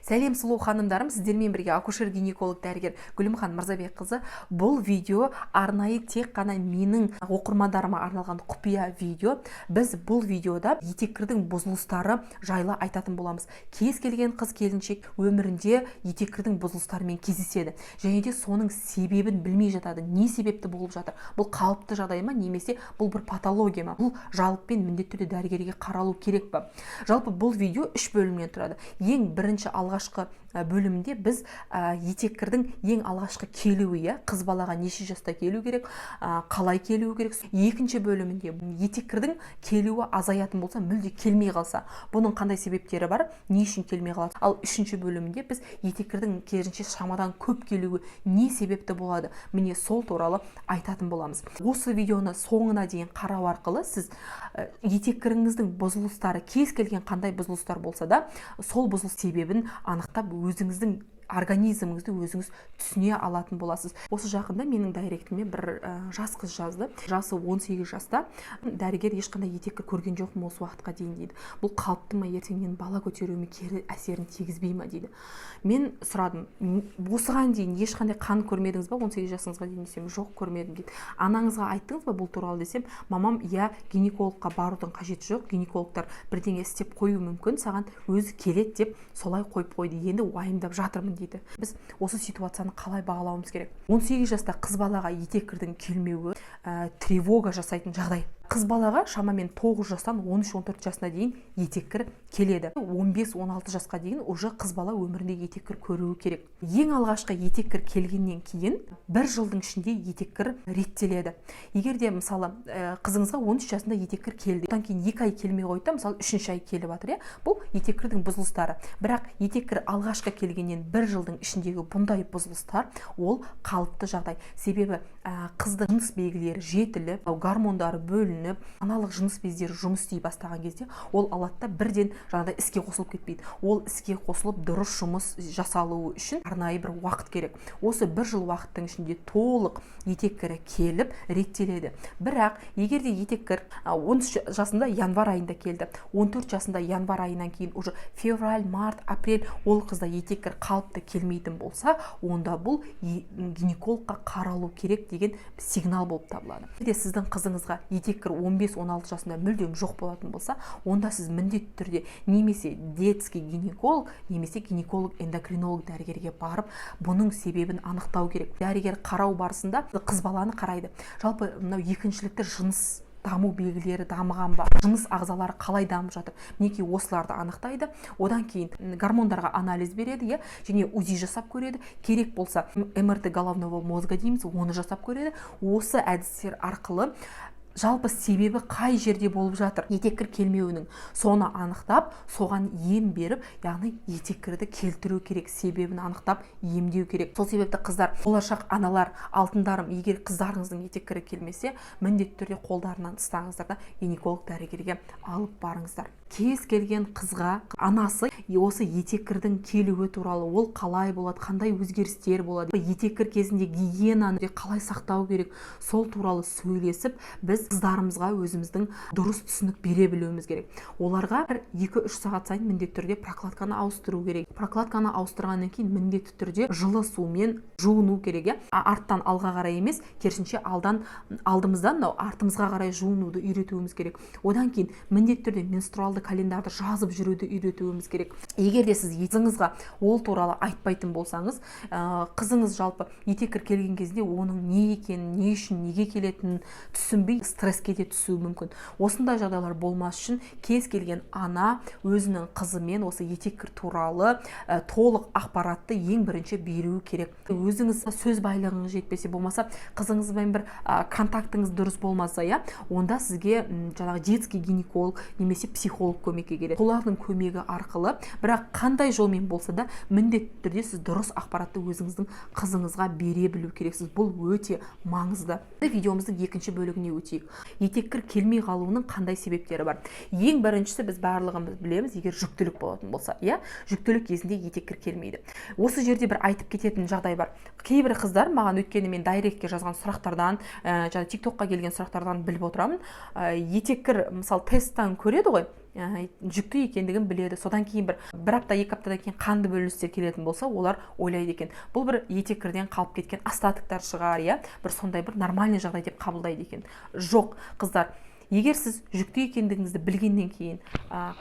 Сәлем сұлу ханымдарым, сіздермен бірге акушер-гинеколог дәрігер Гүлімхан Мырзабекқызы. Бұл видео арнайы тек қана менің оқырмандарыма арналған құпия видео. Біз бұл видеода етеккірдің бұзылыстары жайлы айтатын боламыз. Кез келген қыз келіншек өмірінде етеккірдің бұзылыстарымен кездеседі. Және де соның себебін білмей жатады. Не себепті болып жатыр? Бұл қалыпты жағдай ма, немесе бұл бір патология ма? Бұл жалпымен міндетті түрде дәрігерге қаралу керек па? Жалпы бұл видео 3 бөлімнен тұрады. Ең бірінші алғашқы бөлімде біз етеккірдің ең алғашқы келуі, қыз балаға неше жаста келу керек, қалай келу керек. Екінші бөлімінде етеккірдің келуі азаятын болса, мүлде келмей қалса, бұның қандай себептері бар, не үшін келмей қалады. Ал үшінші бөлімде біз етеккірдің керісінше шамадан көп келуі не себепті болады, міне сол туралы айтатын боламыз. Осы видеоны соңына дейін қарау арқылы сіз етеккіріңіздің бұзылыстары, кез келген қандай бұзылыстар болса да, сол бұзылыс себебін анықтап өзіңіздің организміңізді өзіңіз түсіне алатын боласыз. Осы жақында менің дайректіме бір жас қыз жазды. Жасы 18 жаста. Дәрігер ешқандай етеккір көрген жоқпын осы уақытқа дейін дейді. Бұл қалыпты ма, ертең менің бала көтеруіме кері әсерін тигізбей ма дейді. Мен сұрадым, осыған дейін ешқандай қан көрмедіңіз ба? 18 жасыңызға дейін десем, жоқ, көрмедім дейді. Анаңызға айттыңыз ба бұл туралы десем, мамам, иә, гинекологқа барудың қажеті жоқ, гинекологтар бірдеңе істеп қою мүмкін, саған өзі келеді деп солай қойып қойды. Енді уайымдап жатырмын дейді. Біз осы ситуацияны қалай бағалауымыз керек? 18 жаста қыз балаға етеккірдің келмеуі тревога жасайтын жағдай. Қыз балаға шамамен 9 жастан 13-14 жасына дейін етеккір келеді. 15-16 жасқа дейін уже қыз бала өмірінде етеккір көруі керек. Ең алғашқы етеккір келгеннен кейін 1 жылдың ішінде етеккір реттеледі. Егер де мысалы қызыңызға 13 жасында етеккір келді, одан кейін 2 ай келмей қойды, мысалы 3-ші ай келіп жатыр, бұл етеккірдің бұзылыстары. Бірақ етеккір алғашқы келгеннен 1 жылдың ішіндегі бұндай бұзылыстар ол қалыпты жағдай. Себебі қыздың жыныс белгілері жетіліп, гормондары бөлініп, аналық жыныс бездері жұмыс істей бастаған кезде ол алатта бірден жаңағыдай іске қосылып кетпейді. Ол іске қосылып дұрыс жұмыс жасалуы үшін арнайы бір уақыт керек. Осы 1 жыл уақыттың ішінде толық етеккірі келіп реттеледі. Бірақ егер де етеккір 13 жасында январь айында келді, 14 жасында январь айынан кейін уже февраль, март, апрель ол қызда етеккір қалыпты келмейтін болса, онда бұл гинекологқа қаралу керек деген сигнал болып табылады. Егер сіздің қызыңызға етеккір 15-16 жасында мүлдем жоқ болатын болса, онда сіз міндетті түрде немесе детский гинеколог, немесе гинеколог-эндокринолог дәрігерге барып, бұның себебін анықтау керек. Дәрігер қарау барысында қыз баланы қарайды. Жалпы мынау екіншілікті жыныс даму белгілері дамыған ба, жыныс ағзалары қалай дамып жатыр, мінекей осыларды анықтайды. Одан кейін гормондарға анализ береді, және УЗИ жасап көреді. Керек болса МРТ головного мозга дейміз, оны жасап көреді. Осы әдістер арқылы жалпы себебі қай жерде болып жатыр, етеккір келмеуінің соны анықтап, соған ем беріп, яғни етеккірді келтіру керек, себебін анықтап емдеу керек. Сол себепті қыздар, болашақ аналар, алтындарым, егер қыздарыңыздың етеккірі келмесе, міндетті түрде қолдарынан ұстаңыздар да гинеколог дәрігерге алып барыңыздар. Кез келген қызға анасы осы етеккірдің келуі туралы, ол қалай болады, қандай өзгерістер болады, етеккір кезінде гигиенаны қалай сақтау керек, сол туралы сөйлесіп, біз қыздарымызға өзіміздің дұрыс түсінік бере білуіміз керек. Оларға 2-3 сағат сайын міндетті түрде прокладканы ауыстыру керек. Прокладканы ауыстырғаннан кейін міндетті түрде жылы сумен жуыну керек. Арттан алға қарай емес, керісінше алдымыздан артымызға қарай жуынуды үйретуіміз керек. Одан кейін міндетті түрде менструалды календарды жазып жүруді үйретуіміз керек. Егер де сіз қызыңызға ол туралы айтпайтын болсаңыз, қызыңыз жалпы етеккір келген кезде оның не екенін, не үшін, неге келетінін түсінбей стресске де түсуі мүмкін. Осындай жағдайлар болмас үшін кез келген ана өзінің қызымен осы етеккір туралы толық ақпаратты ең бірінші беруі керек. Өзіңіз сөз байлығыңыз жетпесе, болмаса қызыңызбен бір контактыңыз дұрыс болмаса, онда сізге жаңағы детский гинеколог немесе психолог көмекке келеді. Солардың көмегі арқылы, бірақ қандай жолмен болса да, міндетті түрде сіз дұрыс ақпаратты өзіңіздің қызыңызға бере білу керексіз. Бұл өте маңызды. Видеомыздың екінші бөлігіне өтейік. Етеккір келмей қалуының қандай себептері бар? Ең біріншісі, біз барлығымыз білеміз, егер жүктілік болатын болса, жүктілік кезінде етеккір келмейді. Осы жерде бір айтып кететін жағдай бар. Кейбір қыздар маған өткені мен дайректке жазған сұрақтардан, жаңа TikTokқа келген сұрақтардан біліп отырамын. Етеккір, мысалы, тесттан көреді ғой, жүкті екендігін біледі. Содан кейін бір апта 2 аптадан кейін қанды бөліністер келетін болса, олар ойлайды екен, бұл бір етеккірден қалып кеткен остатоктар шығар, бір сондай бір нормальный жағдай деп қабылдайды екен. Жоқ, қыздар, егер сіз жүкті екендігіңізді білгеннен кейін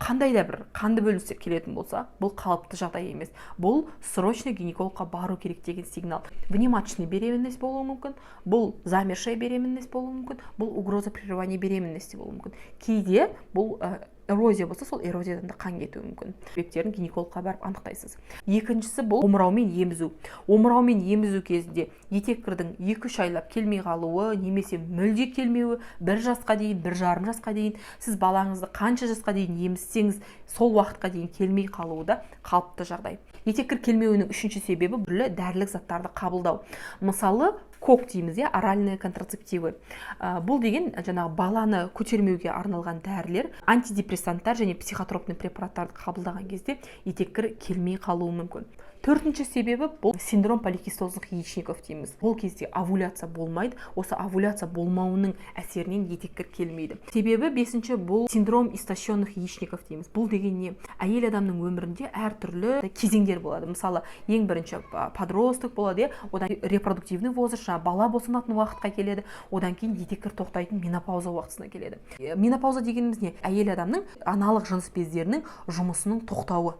қандай да бір қанды бөліністер келетін болса, бұл қалыпты жағдай емес. Бұл срочно гинекологқа бару керек деген сигнал. Внематочный беременность болуы мүмкін, бұл замершая беременность болуы мүмкін, бұл угроза прерывания беременности болуы мүмкін. Кейде бұл эрозия болса, сол эрозиядан да қан кетуі мүмкін. Себептерін гинекологқа барып анықтайсыз. Екіншісі бұл омыраумен емізу. Омыраумен емізу кезінде етеккірдің 2-3 айлап келмей қалуы, немесе мүлде келмеуі, 1 жасқа дейін, 1,5 жасқа дейін, сіз балаңызды қанша жасқа дейін емізсеңіз, сол уақытқа дейін келмей қалуы да қалыпты жағдай. Етеккір келмеуінің үшінші себебі түрлі дәрілік заттарды қабылдау. Мысалы, кок дейміз, оральные контрацептивы. Бұл деген жаңағы баланы көтермеуге арналған дәрілер, антидепрессанттар және психотропный препараттарды қабылдаған кезде етеккір келмей қалуы мүмкін. Төртінші себебі бұл синдром поликистозных яичников дейміз. Бұл кезде овуляция болмайды. Осы овуляция болмауының әсерінен етеккір келмейді. Себебі бесінші бұл синдром истощенных яичников дейміз. Бұл деген не? Әйел адамның өмірінде әртүрлі кезеңдер болады. Мысалы, ең бірінші подросток болады, одан репродуктивный возраст, бала босанатын уақытқа келеді, одан кейін етеккір тоқтайтын менопауза уақытысына келеді. Менопауза дегеніміз не? Әйел адамның аналық жыныс бездерінің жұмысының тоқтауы.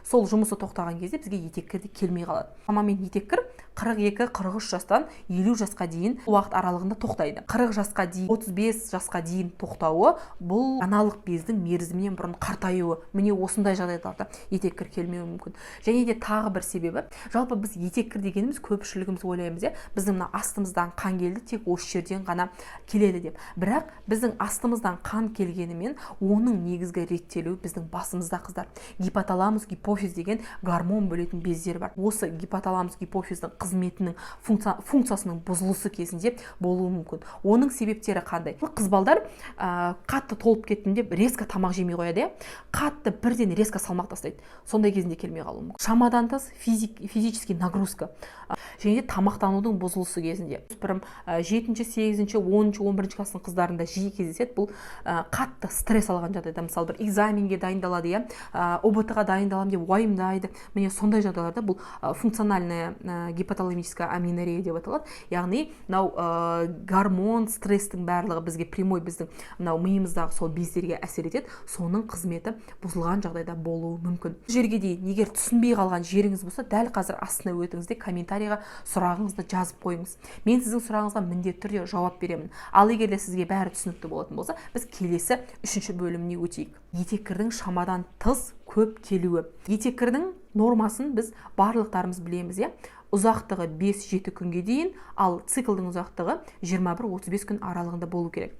Сол жұмысы тоқтаған кезде бізге етеккір келмей қалады. Шамамен етеккір 22-43 жастан 50 жасқа дейін уақыт аралығында тоқтайды. 40 жасқа дейін, 35 жасқа дейін тоқтауы бұл аналық бездің мерзімінен бұрын қартаюы. Міне осындай жағдайларда етеккір келмеуі мүмкін. Және де тағы бір себебі, жалпы біз етеккір дегеніміз көпшілігіміз ойлаймыз, біздің мына астымыздан қан келді, тек осы жерден ғана келеді деп. Бірақ біздің астымыздан қан келгенімен оның негізгі реттелуі біздің басымызда, қыздар. Гипоталамус гипофиз деген гормон бөлетін бездер бар. Осы гипоталамус гипофиздің қызметінің функциясының бұзылысы кезінде болуы мүмкін. Оның себептері қандай? Қыз балдар қатты толып кеттім деп резко тамақ жемей қояды, қатты бірден резко салмақ тастайды. Сондай кезінде келмей қалуы мүмкін. Шамадан тыс физический нагрузка және де тамақтанудың бұзылысы кезінде. 7-ші, 8-ші, 10-ші, 11-ші кластың қыздарында жиі кездеседі. Бұл қатты стресс алған жағдайда, мысалы бір экзаменге дайындалады, ОБТ-ға дайындаламын деп уайымдайды. Міне сондай жағдайларда бұл функциональная гипоталамическая аминорея деп аталады. Яғни гормон, стресстің барлығы бізге прямой біздің миымыздағы сол бездерге әсер етеді. Соның қызметі бұзылған жағдайда болуы мүмкін. Жерге дейін егер түсінбей қалған жеріңіз болса, дәл қазір астына өтіңізде комментарийға сұрағыңызды жазып қойыңыз. Мен сіздің сұрағыңызға міндетті түрде жауап беремін. Ал егер де сізге бәрі түсінікті болатын болса, біз келесі 3-ші бөліміне өтейік. Етеккірдің шамадан тыс көп келуі. Етеккірдің нормасын біз барлықтарымыз білеміз, ұзақтығы 5-7 күнге дейін, ал циклдың ұзақтығы 21-35 күн аралығында болу керек.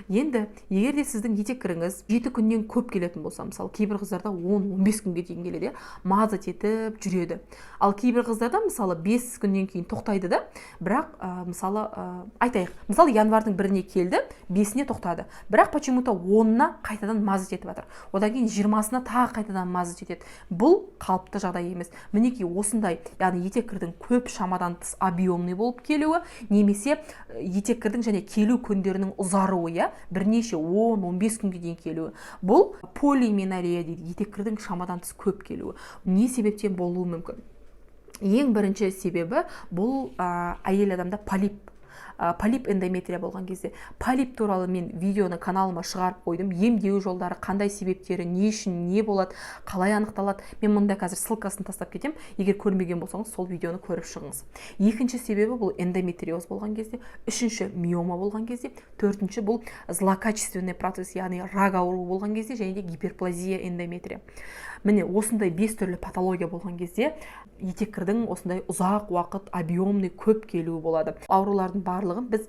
Енді, егер де сіздің етеккіріңіз 7 күннен көп келетін болса, мысалы, кейбір қыздарда 10-15 күнге дейін келеді, мазат етіп жүреді. Ал кейбір қыздарда, мысалы, 5 күннен кейін тоқтайды да, бірақ, мысалы, айтайық, мысалы, январдың 1-іне келді, 5-іне тоқтады. Бірақ почему-то 10-на қайтадан мазат етіп жатыр. Одан кейін 20-сына тағы қайтадан мазат етеді. Бұл қалыпты жағдай емес. Мінекей осындай, яғни етеккірдің көп шамадан тыс объемный болып келуі, немесе етеккірдің және келу күндерінің ұзаруы, бірнеше 10-15 күнге дейін келуі. Бұл полименорея дейді, етеккірдің шамадан тыс көп келуі. Не себептен болуы мүмкін? Ең бірінші себебі бұл әйел адамда полип эндометрия болған кезде. Полип туралы мен видеоны каналыма шығарып қойдым. Емдеу жолдары, қандай себептері, не үшін, не болады, қалай анықталады. Мен мұнда қазір ссылкасын тастап кетем. Егер көрмеген болсаңыз, сол видеоны көріп шығыңыз. Екінші себебі бұл эндометриоз болған кезде, үшінші миома болған кезде, төртінші бұл злокачественный процесс, яғни рак ауруы болған кезде, және де гиперплазия эндометрия. Міне осындай 5 түрлі патология болған кезде етеккірдің осындай ұзақ уақыт объемный көп келуі болады. Аурулардың барлығын біз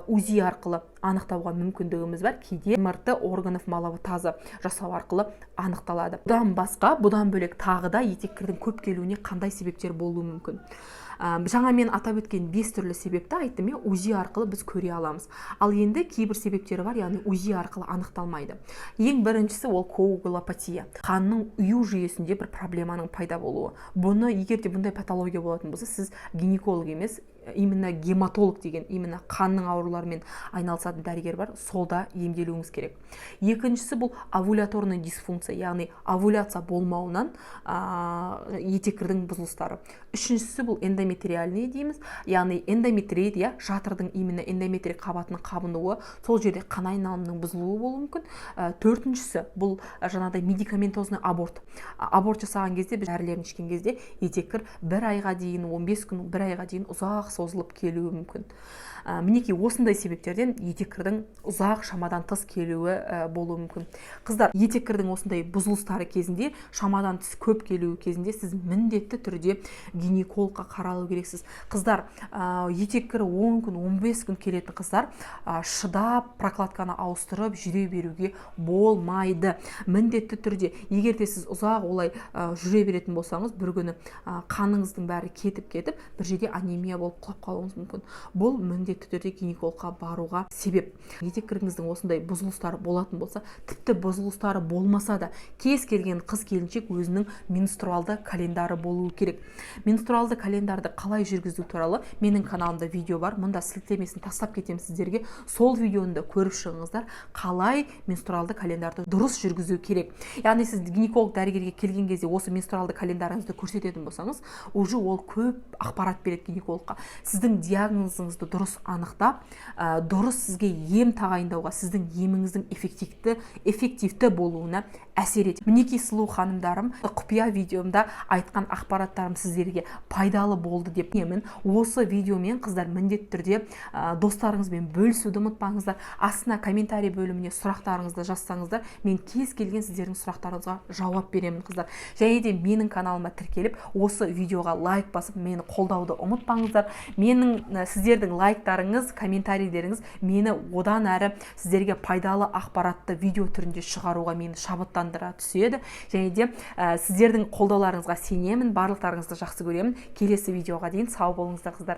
УЗИ арқылы анықтауға мүмкіндігіміз бар. Кейде МРТ органов малого таза жасау арқылы анықталады. Бұдан бөлек тағы да етеккірдің көп келуіне қандай себептер болуы мүмкін? Жаңа мен атап өткен 5 түрлі себепті айттым, УЗИ арқылы біз көре аламыз. Ал енді кейбір себептері бар, яғни УЗИ арқылы анықталмайды. Ең біріншісі ол коагулопатия. Қанның ұю жүйесінде бір проблеманың пайда болуы. Бұны егер де бұндай патология болатын болса, сіз гинеколог емес, именно гематолог деген именно қанның ауруларымен айналысатын дәрігер бар, солда емделуіңіз керек. Екіншісі бұл овуляторный дисфункция, яғни овуляция болмауынан етеккірдің бұзылыстары. Үшіншісі бұл эндометриальный дейміз, яғни эндометрит, жатырдың именно эндометрий қабатының қабынуы, сол жерде қан айналымының бұзылуы болуы мүмкін. Төртіншісі бұл жаңағыдай медикаментозный аборт. Аборт жасаған кезде, біз дәрілерін ішкен кезде етеккір 1 айға дейін, 15 күн, 1 айға дейін ұзақ созылып келуі мүмкін. Мінекей осындай себептерден етеккірдің ұзақ шамадан тыс келуі болуы мүмкін. Қыздар, етеккірдің осындай бұзылыстары кезінде, шамадан тыс көп келуі кезінде сіз міндетті түрде гинекологқа қаралу керексіз. Қыздар, етеккірі 10 күн, 15 күн келетін қыздар шыдап прокладканы ауыстырып жүре беруге болмайды. Міндетті түрде, егер де сіз ұзақ олай жүре беретін болсаңыз, бір күні қаныңыздың бәрі кетіп, бір жерде анемия болып құлап қалуыңыз мүмкін. Бұл міндетті түрде гинекологқа баруға себеп. Етеккіріңіздің осындай бұзылыстары болатын болса, тіпті бұзылыстары болмаса да, кез келген қыз келіншек өзінің менструалды календары болуы керек. Менструалды календарды қалай жүргізу туралы менің каналымда видео бар, мұнда сілтемесін тастап кетемін сіздерге. Сол видеоны да көріп шығыңыздар, қалай менструалды календарды дұрыс жүргізу керек. Яғни сіз гинеколог дәрігерге келген кезде осы менструалды календарыңызды көрсететін болсаңыз, уже ол көп ақпарат береді гинекологқа. Сіздің диагнозыңызды дұрыс анықтап, дұрыс сізге ем тағайындауға, сіздің еміңіздің эффективті болуына әсер етеді. Мінекей сұлу ханымдарым, құпия видеомда айтқан ақпараттарым сіздерге пайдалы болды деп емін. Осы видеомен қыздар міндетті түрде достарыңызбен бөлісуді ұмытпаңыздар. Астына комментарий бөліміне сұрақтарыңызды жазсаңыздар, мен кез келген сіздердің сұрақтарыңызға жауап беремін, қыздар. Және де менің каналыма тіркеліп, осы видеоға лайк басып, мені қолдауды ұмытпаңыздар. Сіздердің лайктарыңыз, комментарийлеріңіз мені одан әрі сіздерге пайдалы ақпаратты видео түрінде шығаруға мені шабыттандыра түседі. Және де сіздердің қолдауларыңызға сенемін, барлықтарыңызды жақсы көремін. Келесі видеоға дейін сау болыңыздар, қыздар.